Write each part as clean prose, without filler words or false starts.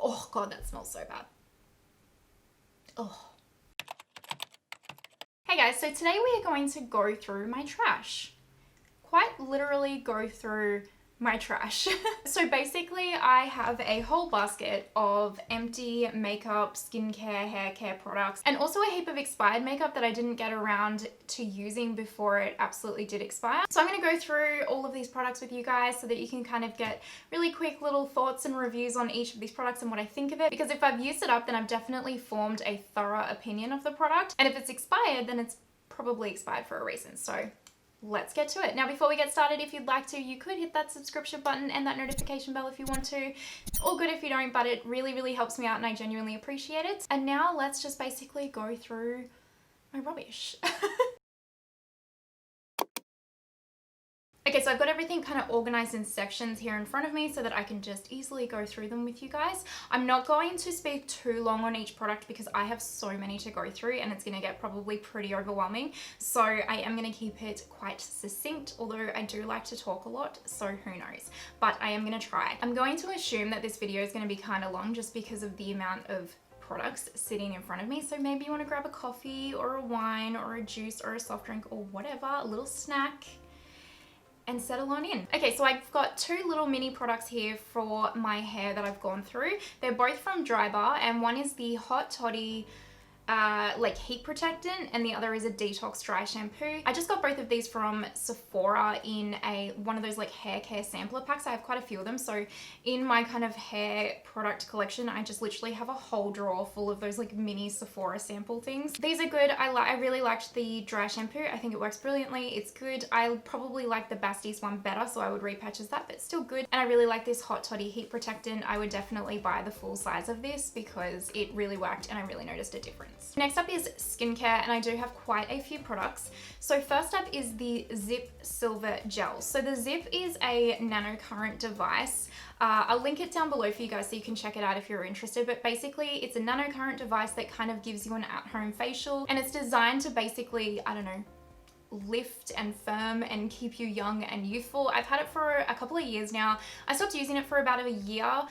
Oh God, that smells so bad. Oh. Hey guys, so today we are going to go through my trash. Quite literally go through my trash. So basically I have a whole basket of empty makeup, skincare, hair care products, and also a heap of expired makeup that I didn't get around to using before it absolutely did expire. So I'm going to go through all of these products with you guys so that you can kind of get really quick little thoughts and reviews on each of these products and what I think of it. Because if I've used it up, then I've definitely formed a thorough opinion of the product. And if it's expired, then it's probably expired for a reason. So let's get to it. Now, before we get started, if you'd like to, you could hit that subscription button and that notification bell if you want to. It's all good if you don't, but it really, really helps me out and I genuinely appreciate it. And now let's just basically go through my rubbish. Okay, so I've got everything kind of organized in sections here in front of me so that I can just easily go through them with you guys. I'm not going to speak too long on each product because I have so many to go through and it's going to get probably pretty overwhelming. So I am going to keep it quite succinct, although I do like to talk a lot, so who knows. But I am going to try. I'm going to assume that this video is going to be kind of long just because of the amount of products sitting in front of me. So maybe you want to grab a coffee or a wine or a juice or a soft drink or whatever, a little snack, and settle on in. Okay, so I've got two little mini products here for my hair that I've gone through. They're both from Drybar, and one is the Hot Toddy like heat protectant and the other is a detox dry shampoo. I just got both of these from Sephora in one of those like hair care sampler packs. I have quite a few of them, so in my kind of hair product collection I just literally have a whole drawer full of those like mini Sephora sample things. These are good. I really liked the dry shampoo. I think it works brilliantly. It's good. I probably like the Bastis one better, so I would repurchase that, but still good. And I really like this Hot Toddy heat protectant. I would definitely buy the full size of this because it really worked and I really noticed a difference. Next up is skincare, and I do have quite a few products. So first up is the Zip Silver Gel. So the Zip is a nanocurrent device. I'll link it down below for you guys so you can check it out if you're interested, but basically it's a nanocurrent device that kind of gives you an at-home facial, and it's designed to basically, I don't know, lift and firm and keep you young and youthful. I've had it for a couple of years now. I stopped using it for about a year.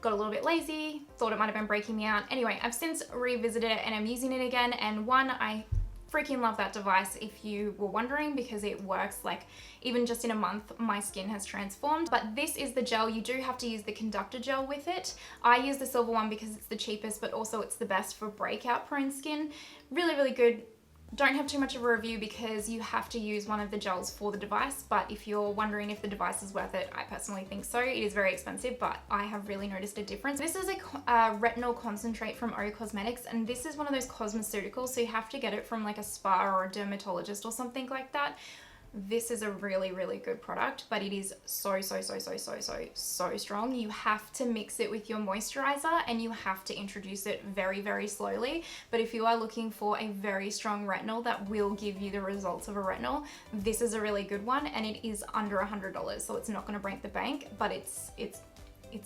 Got a little bit lazy, thought it might have been breaking me out. Anyway, I've since revisited it and I'm using it again, and one, I freaking love that device if you were wondering, because it works like even just in a month my skin has transformed. But this is the gel. You do have to use the conductor gel with it. I use the silver one because it's the cheapest, but also it's the best for breakout prone skin. Really, really good. Don't have too much of a review because you have to use one of the gels for the device, but if you're wondering if the device is worth it, I personally think so. It is very expensive, but I have really noticed a difference. This is a retinol concentrate from O Cosmetics, and this is one of those cosmeceuticals, so you have to get it from like a spa or a dermatologist or something like that. This is a really, really good product, but it is so strong. You have to mix it with your moisturizer and you have to introduce it very, very slowly. But if you are looking for a very strong retinol that will give you the results of a retinol, this is a really good one, and it is under $100, so it's not going to break the bank, but it's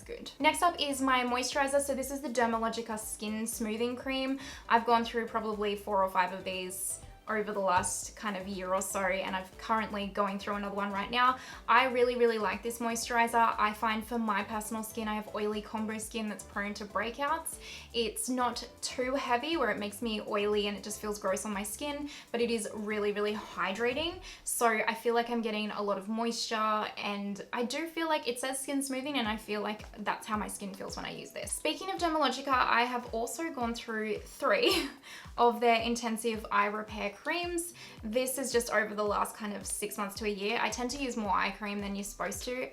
good. Next up is my moisturizer. So this is the Dermalogica Skin Smoothing Cream. I've gone through probably 4 or 5 of these over the last kind of year or so, and I'm currently going through another one right now. I really, really like this moisturizer. I find for my personal skin, I have oily combo skin that's prone to breakouts. It's not too heavy where it makes me oily and it just feels gross on my skin, but it is really, really hydrating. So I feel like I'm getting a lot of moisture, and I do feel like it says skin smoothing, and I feel like that's how my skin feels when I use this. Speaking of Dermalogica, I have also gone through 3 of their intensive eye repair creams. This is just over the last kind of 6 months to a year. I tend to use more eye cream than you're supposed to.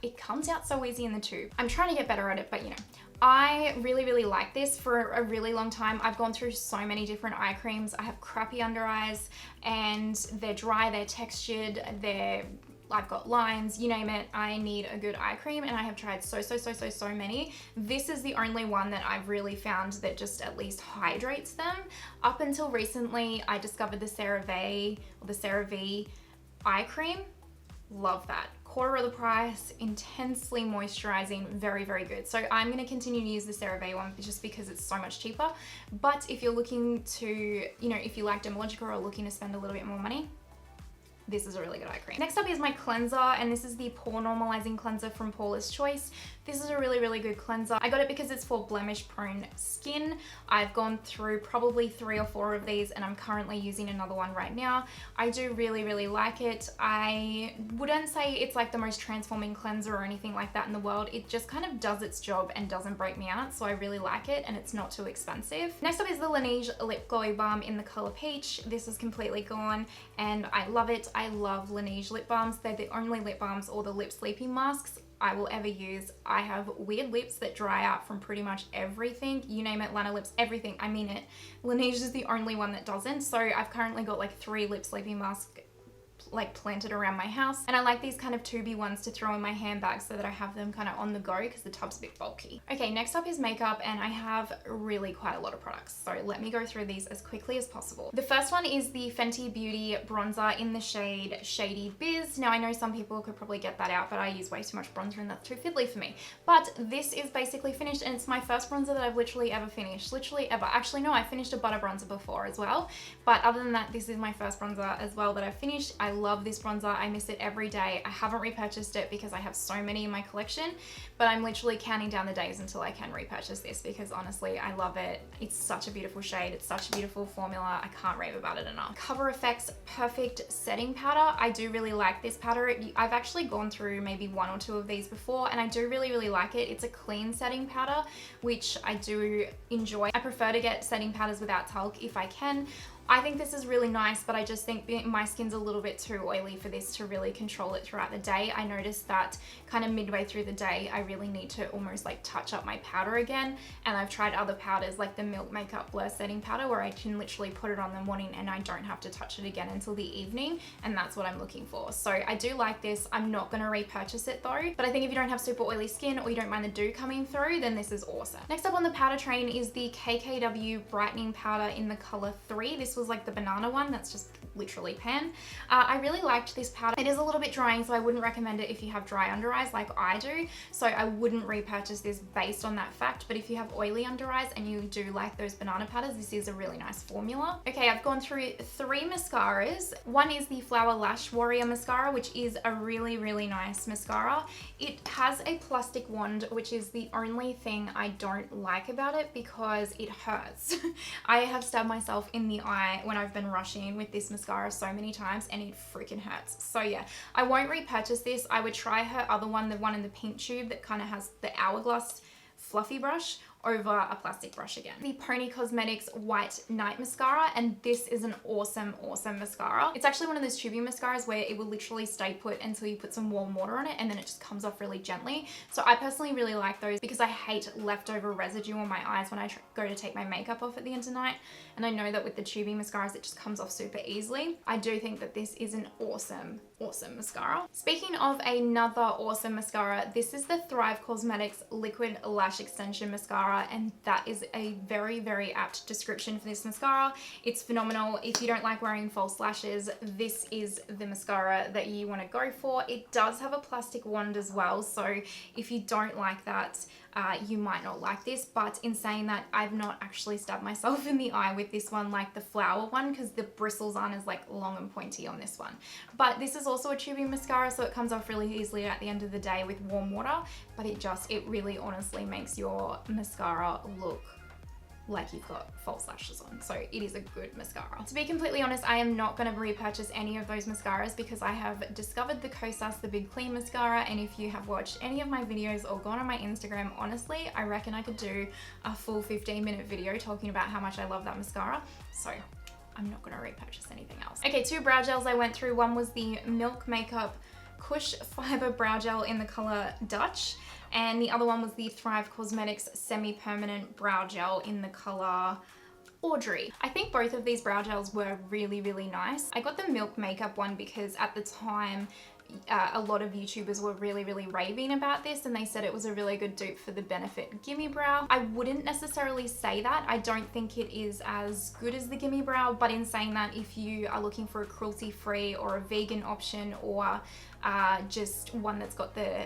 It comes out so easy in the tube. I'm trying to get better at it, but you know. I really, really like this for a really long time. I've gone through so many different eye creams. I have crappy under eyes and they're dry, they're textured, I've got lines, you name it. I need a good eye cream, and I have tried so many. This is the only one that I've really found that just at least hydrates them. Up until recently, I discovered the CeraVe or the CeraVe eye cream. Love that. Quarter of the price, intensely moisturizing, very, very good. So I'm going to continue to use the CeraVe one just because it's so much cheaper. But if you're looking to, you know, if you like Dermalogica or are looking to spend a little bit more money, this is a really good eye cream. Next up is my cleanser, and this is the Pore Normalizing Cleanser from Paula's Choice. This is a really, really good cleanser. I got it because it's for blemish prone skin. I've gone through probably 3 or 4 of these, and I'm currently using another one right now. I do really, really like it. I wouldn't say it's like the most transforming cleanser or anything like that in the world. It just kind of does its job and doesn't break me out, so I really like it, and it's not too expensive. Next up is the Laneige Lip Glowy Balm in the color Peach. This is completely gone, and I love it. I love Laneige lip balms. They're the only lip balms or the lip sleeping masks I will ever use. I have weird lips that dry out from pretty much everything. You name it, Lana lips, everything. I mean it. Laneige is the only one that doesn't. So I've currently got like 3 lip sleeping masks like planted around my house, and I like these kind of tubey ones to throw in my handbag so that I have them kind of on the go because the tub's a bit bulky. Okay, next up is makeup, and I have really quite a lot of products, so let me go through these as quickly as possible. The first one is the Fenty Beauty bronzer in the shade Shady Biz. Now I know some people could probably get that out, but I use way too much bronzer and that's too fiddly for me. But this is basically finished, and it's my first bronzer that I've literally ever finished. Literally ever. Actually no, I finished a butter bronzer before as well, but other than that, this is my first bronzer as well that I've finished. I love this bronzer. I miss it every day. I haven't repurchased it because I have so many in my collection, but I'm literally counting down the days until I can repurchase this because honestly, I love it. It's such a beautiful shade. It's such a beautiful formula. I can't rave about it enough. Cover FX Perfect Setting Powder. I do really like this powder. I've actually gone through maybe 1 or 2 of these before, and I do really, really like it. It's a clean setting powder, which I do enjoy. I prefer to get setting powders without talc if I can. I think this is really nice, but I just think my skin's a little bit too oily for this to really control it throughout the day. I noticed that kind of midway through the day, I really need to almost like touch up my powder again. And I've tried other powders like the Milk Makeup Blur Setting Powder where I can literally put it on the morning and I don't have to touch it again until the evening. And that's what I'm looking for. So I do like this. I'm not going to repurchase it though. But I think if you don't have super oily skin or you don't mind the dew coming through, then this is awesome. Next up on the powder train is the KKW Brightening Powder in the color 3. This was like the banana one that's just literally pan. I really liked this powder. It is a little bit drying, so I wouldn't recommend it if you have dry under eyes like I do. So I wouldn't repurchase this based on that fact. But if you have oily under eyes and you do like those banana powders, this is a really nice formula. Okay, I've gone through 3 mascaras. One is the Flower Lash Warrior mascara, which is a really, really nice mascara. It has a plastic wand, which is the only thing I don't like about it because it hurts. I have stabbed myself in the eye when I've been rushing with this mascara so many times and it freaking hurts. So yeah, I won't repurchase this. I would try her other one, the one in the pink tube that kind of has the hourglass fluffy brush over a plastic brush again. The Pony Cosmetics White Night Mascara, and this is an awesome, awesome mascara. It's actually one of those tubing mascaras where it will literally stay put until you put some warm water on it and then it just comes off really gently. So I personally really like those because I hate leftover residue on my eyes when I go to take my makeup off at the end of the night. And I know that with the tubing mascaras, it just comes off super easily. I do think that this is an awesome, awesome mascara. Speaking of another awesome mascara, this is the Thrive Cosmetics Liquid Lash Extension Mascara, and that is a very, very apt description for this mascara. It's phenomenal. If you don't like wearing false lashes, this is the mascara that you want to go for. It does have a plastic wand as well, so if you don't like that, you might not like this. But in saying that, I've not actually stabbed myself in the eye with this one like the flower one because the bristles aren't as like long and pointy on this one. But this is also a tubing mascara, so it comes off really easily at the end of the day with warm water, but it really honestly makes your mascara look like you've got false lashes on. So it is a good mascara. To be completely honest, I am not going to repurchase any of those mascaras because I have discovered the Kosas The Big Clean Mascara, and if you have watched any of my videos or gone on my Instagram, honestly, I reckon I could do a full 15-minute video talking about how much I love that mascara. So I'm not going to repurchase anything else. Okay, 2 brow gels I went through. One was the Milk Makeup Kush Fiber Brow Gel in the color Dutch, and the other one was the Thrive Cosmetics Semi-Permanent Brow Gel in the color Audrey. I think both of these brow gels were really, really nice. I got the Milk Makeup one because at the time, a lot of YouTubers were really, really raving about this, and they said it was a really good dupe for the Benefit Gimme Brow. I wouldn't necessarily say that. I don't think it is as good as the Gimme Brow, but in saying that, if you are looking for a cruelty-free or a vegan option or just one that's got the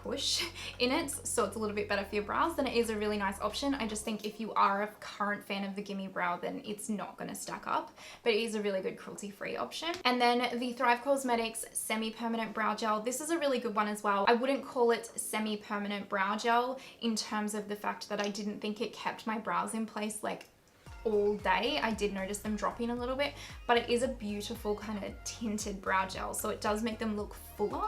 push in it, so it's a little bit better for your brows, then it is a really nice option. I just think if you are a current fan of the Gimme Brow, then it's not going to stack up, but it is a really good cruelty-free option. And then the Thrive Cosmetics Semi-Permanent Brow Gel. This is a really good one as well. I wouldn't call it semi-permanent brow gel in terms of the fact that I didn't think it kept my brows in place like all day. I did notice them dropping a little bit, but it is a beautiful kind of tinted brow gel, so it does make them look fuller,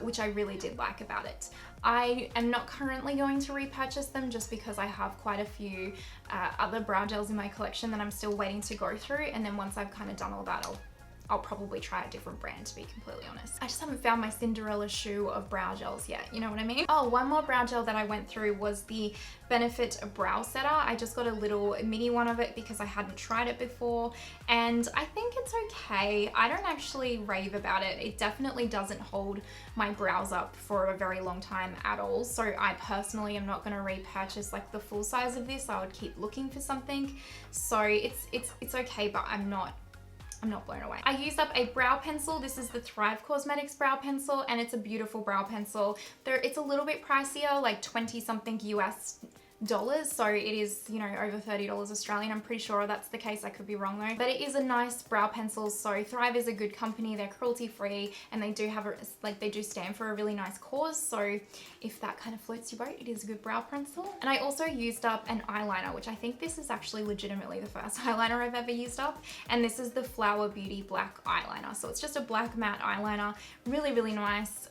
which I really did like about it. I am not currently going to repurchase them just because I have quite a few other brow gels in my collection that I'm still waiting to go through, and then once I've kind of done all that, I'll probably try a different brand, to be completely honest. I just haven't found my Cinderella shoe of brow gels yet, you know what I mean? Oh, one more brow gel that I went through was the Benefit Brow Setter. I just got a little mini one of it because I hadn't tried it before, and I think it's okay. I don't actually rave about it. It definitely doesn't hold my brows up for a very long time at all, so I personally am not going to repurchase like the full size of this. I would keep looking for something, so it's okay, but I'm not blown away. I used up a brow pencil. This is the Thrive Cosmetics brow pencil, and it's a beautiful brow pencil. It's a little bit pricier, like 20 something US dollars, so it is, you know, over $30 Australian. I'm pretty sure that's the case. I could be wrong though, but it is a nice brow pencil. So Thrive is a good company. They're cruelty free, and they do have they do stand for a really nice cause. So if that kind of floats your boat, it is a good brow pencil. And I also used up an eyeliner, which I think this is actually legitimately the first eyeliner I've ever used up, and this is the Flower Beauty black eyeliner. So it's just a black matte eyeliner, really, really nice.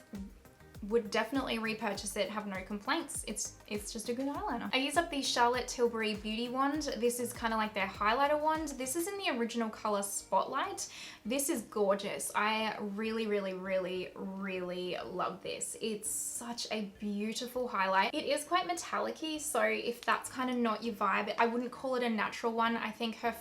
Would definitely repurchase it, have no complaints. It's just a good eyeliner. I use up the Charlotte Tilbury Beauty Wand. This is kind of like their highlighter wand. This is in the original color Spotlight. This is gorgeous. I really, really, really, really love this. It's such a beautiful highlight. It is quite metallic-y, so if that's kind of not your vibe, I wouldn't call it a natural one. I think her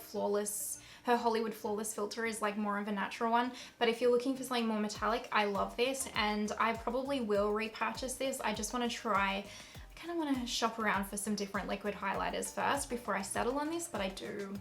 Hollywood Flawless filter is like more of a natural one, but if you're looking for something more metallic, I love this, and I probably will repurchase this. I just want to try, I kind of want to shop around for some different liquid highlighters first before I settle on this, but I do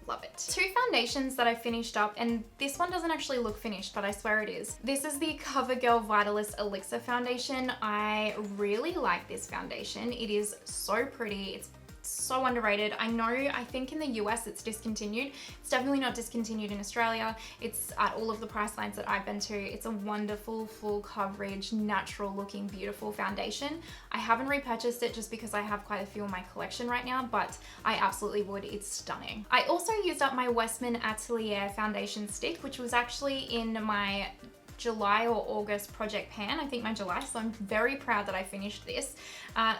love it. Two foundations that I finished up, and this one doesn't actually look finished, but I swear it is. This is the CoverGirl Vitalist Elixir foundation. I really like this foundation. It is so pretty. It's so underrated. I think in the US it's discontinued. It's definitely not discontinued in Australia. It's at all of the price lines that I've been to. It's a wonderful, full coverage, natural looking, beautiful foundation. I haven't repurchased it just because I have quite a few in my collection right now, but I absolutely would. It's stunning. I also used up my Westman Atelier foundation stick, which was actually in my July or August project pan. I think my July, so I'm very proud that I finished this.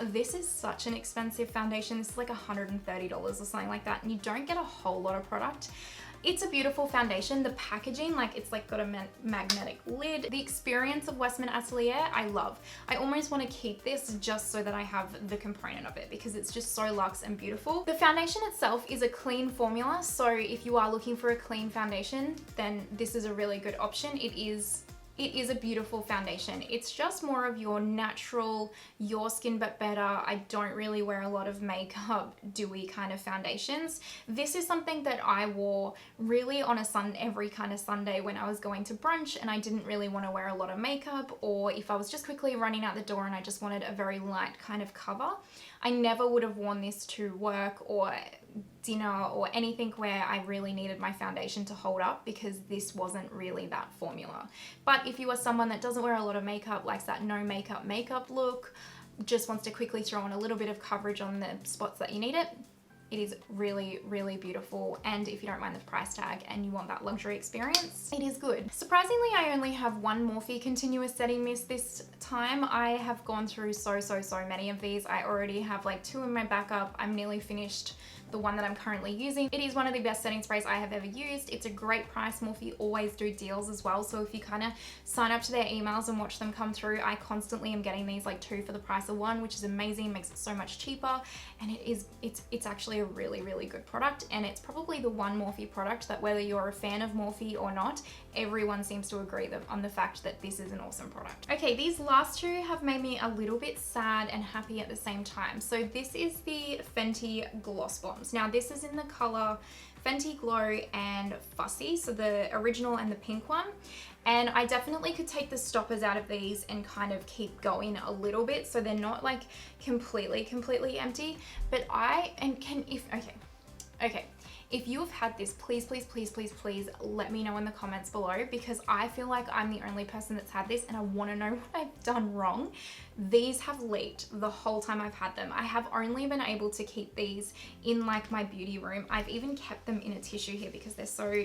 This is such an expensive foundation. This is like $130 or something like that, and you don't get a whole lot of product. It's a beautiful foundation. The packaging, like it's like got a magnetic lid. The experience of Westman Atelier, I love. I almost want to keep this just so that I have the component of it because it's just so luxe and beautiful. The foundation itself is a clean formula, so if you are looking for a clean foundation, then this is a really good option. It is a beautiful foundation. It's just more of your natural, your skin but better. I don't really wear a lot of makeup, dewy kind of foundations. This is something that I wore really on every kind of Sunday when I was going to brunch and I didn't really want to wear a lot of makeup, or if I was just quickly running out the door and I just wanted a very light kind of cover. I never would have worn this to work or dinner or anything where I really needed my foundation to hold up, because this wasn't really that formula. But if you are someone that doesn't wear a lot of makeup, likes that no makeup look, just wants to quickly throw on a little bit of coverage on the spots that you need it, it is really, really beautiful. And if you don't mind the price tag and you want that luxury experience, it is good. Surprisingly, I only have one Morphe continuous setting mist this time. I have gone through so many of these. I already have like 2 in my backup. I'm nearly finished the one that I'm currently using. It is one of the best setting sprays I have ever used. It's a great price. Morphe always do deals as well. So if you kind of sign up to their emails and watch them come through, I constantly am getting these like 2 for the price of 1, which is amazing, makes it so much cheaper. And it's actually a really, really good product. And it's probably the one Morphe product that whether you're a fan of Morphe or not, everyone seems to agree on the fact that this is an awesome product. Okay, these last 2 have made me a little bit sad and happy at the same time. So this is the Fenty Gloss Bombs. Now this is in the color Fenty Glow and Fussy, so the original and the pink one. And I definitely could take the stoppers out of these and kind of keep going a little bit so they're not like completely empty. But okay. If you have had this, please let me know in the comments below, because I feel like I'm the only person that's had this and I want to know what I've done wrong. These have leaked the whole time I've had them. I have only been able to keep these in like my beauty room. I've even kept them in a tissue here because they're so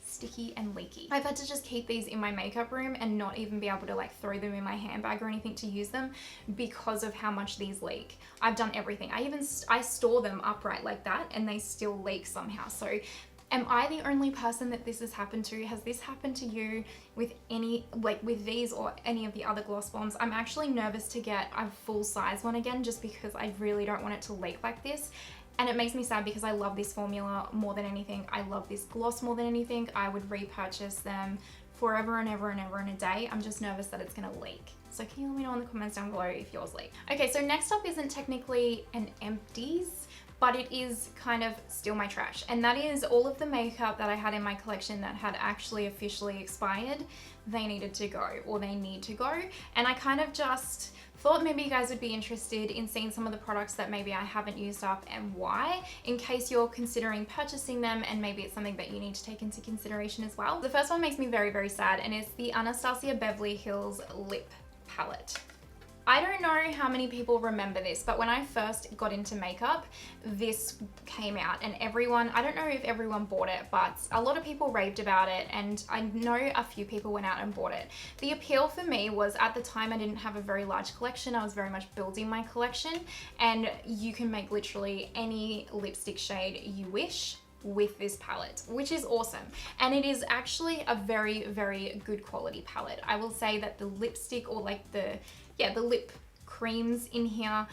sticky and leaky. I've had to just keep these in my makeup room and not even be able to like throw them in my handbag or anything to use them because of how much these leak. I've done everything. I store them upright like that and they still leak somehow. So am I the only person that this has happened to? Has this happened to you with any, like with these or any of the other gloss bombs? I'm actually nervous to get a full size one again just because I really don't want it to leak like this. And it makes me sad because I love this formula more than anything. I love this gloss more than anything. I would repurchase them forever and ever and ever and a day. I'm just nervous that it's gonna leak. So can you let me know in the comments down below if yours leak? Okay, so next up isn't technically an Empties, but it is kind of still my trash. And that is all of the makeup that I had in my collection that had actually officially expired. They needed to go, or they need to go. And I kind of just thought maybe you guys would be interested in seeing some of the products that maybe I haven't used up and why, in case you're considering purchasing them and maybe it's something that you need to take into consideration as well. The first one makes me very sad, and it's the Anastasia Beverly Hills lip palette. I don't know how many people remember this, but when I first got into makeup, this came out and everyone, I don't know if everyone bought it, but a lot of people raved about it and I know a few people went out and bought it. The appeal for me was at the time I didn't have a very large collection. I was very much building my collection, and you can make literally any lipstick shade you wish with this palette, which is awesome. And it is actually a very good quality palette. I will say that the lipstick, or like the lip creams in here,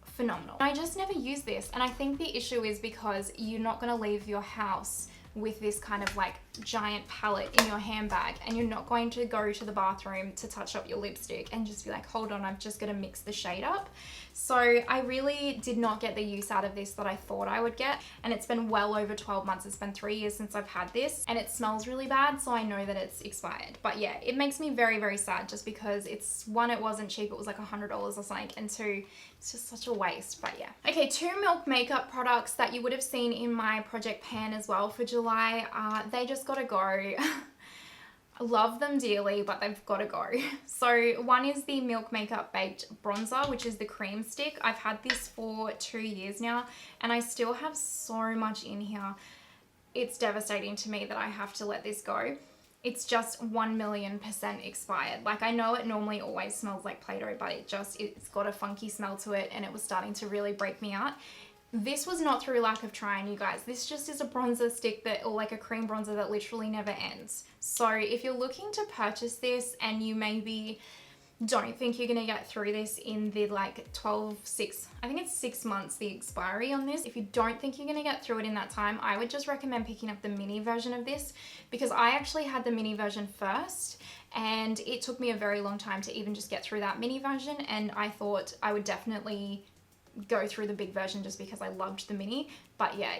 phenomenal. I just never use this, and I think the issue is because you're not gonna leave your house with this kind of like giant palette in your handbag, and you're not going to go to the bathroom to touch up your lipstick and just be like, hold on, I'm just gonna mix the shade up. So I really did not get the use out of this that I thought I would get, and it's been well over 12 months. It's been 3 years since I've had this, and it smells really bad, so I know that it's expired. But yeah, it makes me very sad just because it's, one, it wasn't cheap, it was like $100 or something, and two, it's just such a waste. But yeah. Okay, 2 Milk makeup products that you would have seen in my project pan as well for July. They just gotta go. I love them dearly, but they've got to go. So one is the Milk Makeup Baked Bronzer, which is the cream stick. I've had this for 2 years now, and I still have so much in here. It's devastating to me that I have to let this go. It's just 1,000,000% expired. Like, I know it normally always smells like Play-Doh, but it's got a funky smell to it, and it was starting to really break me out. This was not through lack of trying, you guys. This just is a bronzer stick that, or like a cream bronzer that literally never ends. So if you're looking to purchase this and you maybe don't think you're gonna get through this in the like 6 months, the expiry on this. If you don't think you're gonna get through it in that time, I would just recommend picking up the mini version of this, because I actually had the mini version first and it took me a very long time to even just get through that mini version, and I thought I would definitely go through the big version just because I loved the mini. But yeah,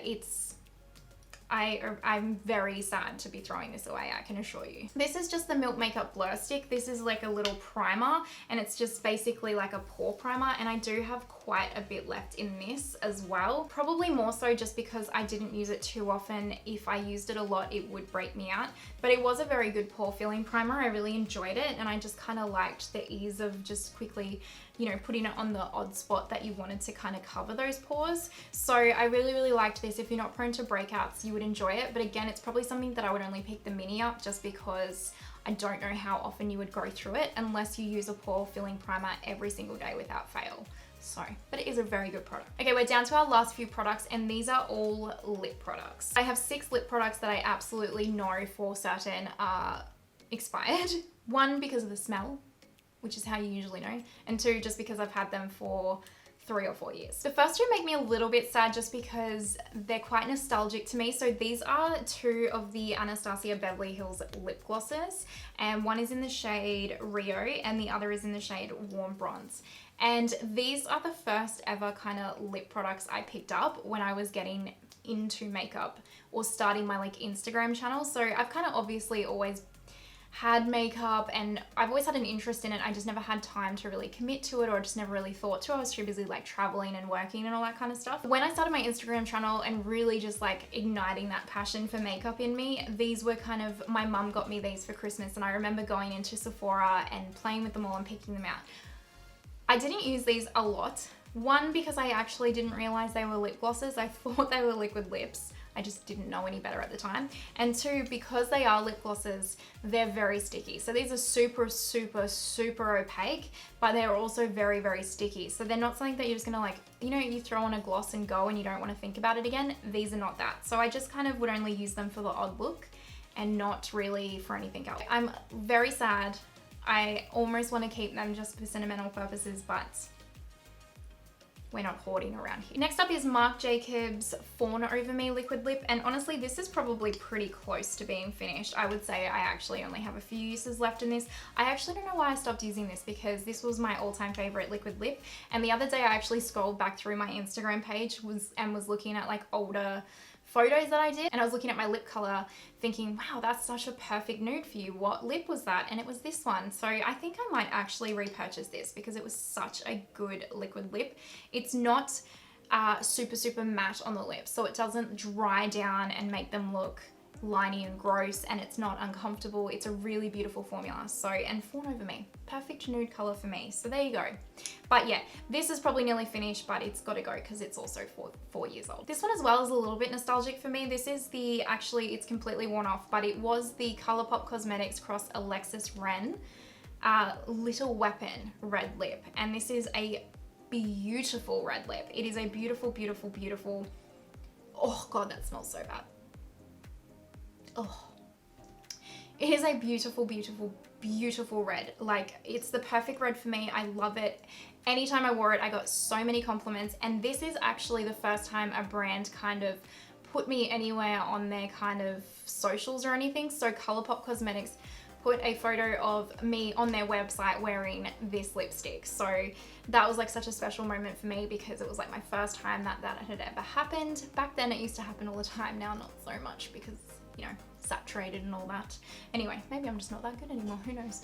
I'm very sad to be throwing this away, I can assure you. This is just the Milk Makeup Blur Stick. This is like a little primer, and it's just basically like a pore primer, and I do have quite a bit left in this as well. Probably more so just because I didn't use it too often. If I used it a lot, it would break me out. But it was a very good pore filling primer. I really enjoyed it, and I just kind of liked the ease of just quickly, you know, putting it on the odd spot that you wanted to kind of cover those pores. So I really liked this. If you're not prone to breakouts, you would enjoy it. But again, it's probably something that I would only pick the mini up just because I don't know how often you would go through it unless you use a pore filling primer every single day without fail. So, but it is a very good product. Okay, we're down to our last few products, and these are all lip products. I have 6 lip products that I absolutely know for certain are expired. 1, because of the smell, which is how you usually know, and 2, just because I've had them for 3 or 4 years. The first 2 make me a little bit sad just because they're quite nostalgic to me. So these are 2 of the Anastasia Beverly Hills lip glosses, and one is in the shade Rio and the other is in the shade Warm Bronze. And these are the first ever kind of lip products I picked up when I was getting into makeup or starting my like Instagram channel. So I've kind of obviously always had makeup and I've always had an interest in it. I just never had time to really commit to it, or just never really thought to. I was too busy like traveling and working and all that kind of stuff. When I started my Instagram channel and really just like igniting that passion for makeup in me, these were kind of, my mum got me these for Christmas, and I remember going into Sephora and playing with them all and picking them out. I didn't use these a lot. One, because I actually didn't realize they were lip glosses. I thought they were liquid lips. I just didn't know any better at the time. And two, because they are lip glosses, they're very sticky. So these are super, super, super opaque, but they're also very, very sticky. So they're not something that you're just gonna like, you know, you throw on a gloss and go and you don't wanna think about it again. These are not that. So I just kind of would only use them for the odd look and not really for anything else. I'm very sad. I almost wanna keep them just for sentimental purposes, but we're not hoarding around here. Next up is Marc Jacobs Fawn Over Me Liquid Lip, and honestly this is probably pretty close to being finished. I would say I actually only have a few uses left in this. I actually don't know why I stopped using this, because this was my all-time favorite liquid lip, and the other day I actually scrolled back through my Instagram page and was looking at like older photos that I did, and I was looking at my lip color thinking, wow, that's such a perfect nude for you. What lip was that? And it was this one. So I think I might actually repurchase this because it was such a good liquid lip. It's not super, super matte on the lips, so it doesn't dry down and make them look liney and gross, and it's not uncomfortable. It's a really beautiful formula. So, and Fawn Over Me, perfect nude color for me. So there you go. But yeah, this is probably nearly finished, but it's got to go because it's also 4 years old. This one as well is a little bit nostalgic for me. This is the, actually it's completely worn off, but it was the ColourPop Cosmetics Cross Alexis Ren Little Weapon red lip. And this is a beautiful red lip. It is a beautiful, beautiful, beautiful, oh God, that smells so bad. Oh, it is a beautiful, beautiful, beautiful red. Like, it's the perfect red for me. I love it. Anytime I wore it, I got so many compliments, and this is actually the first time a brand kind of put me anywhere on their kind of socials or anything. So ColourPop Cosmetics put a photo of me on their website wearing this lipstick. So that was like such a special moment for me, because it was like my first time that had ever happened. Back then it used to happen all the time, now not so much because, you know, saturated and all that. Anyway, maybe I'm just not that good anymore, who knows.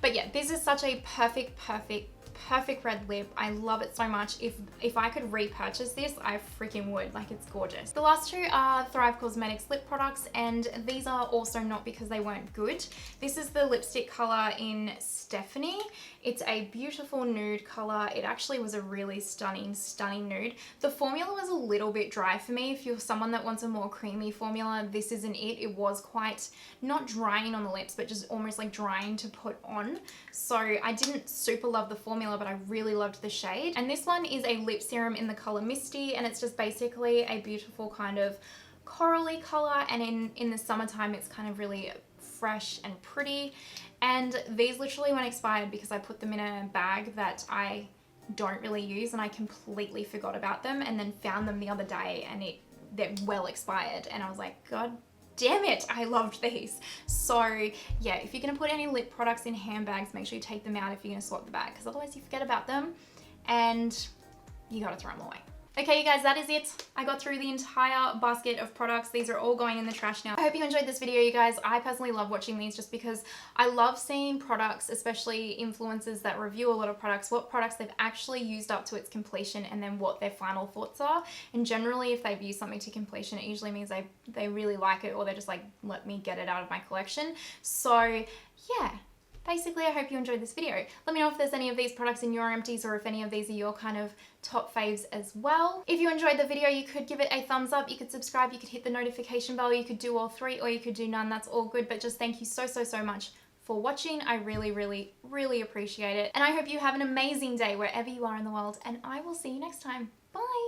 But yeah, this is such a perfect, perfect, perfect red lip. I love it so much. If I could repurchase this, I freaking would. Like, it's gorgeous. The last two are Thrive Causemetics lip products, and these are also not because they weren't good. This is the lipstick color in Stephanie. It's a beautiful nude color. It actually was a really stunning, stunning nude. The formula was a little bit dry for me. If you're someone that wants a more creamy formula, this isn't it. It was quite, not drying on the lips, but just almost like drying to put on. So I didn't super love the formula, but I really loved the shade. And this one is a lip serum in the color Misty, and it's just basically a beautiful kind of corally color, and in the summertime it's kind of really fresh and pretty. And these literally went expired because I put them in a bag that I don't really use, and I completely forgot about them, and then found them the other day and they're well expired, and I was like, God damn it, I loved these. So yeah, if you're gonna put any lip products in handbags, make sure you take them out if you're gonna swap the bag, because otherwise you forget about them and you gotta throw them away. Okay, you guys, that is it. I got through the entire basket of products. These are all going in the trash now. I hope you enjoyed this video, you guys. I personally love watching these just because I love seeing products, especially influencers that review a lot of products, what products they've actually used up to its completion, and then what their final thoughts are. And generally, if they've used something to completion, it usually means they really like it, or they're just like, let me get it out of my collection. So yeah. Basically, I hope you enjoyed this video. Let me know if there's any of these products in your empties, or if any of these are your kind of top faves as well. If you enjoyed the video, you could give it a thumbs up, you could subscribe, you could hit the notification bell, you could do all three, or you could do none. That's all good, but just thank you so, so, so much for watching. I really, really, really appreciate it. And I hope you have an amazing day wherever you are in the world, and I will see you next time. Bye!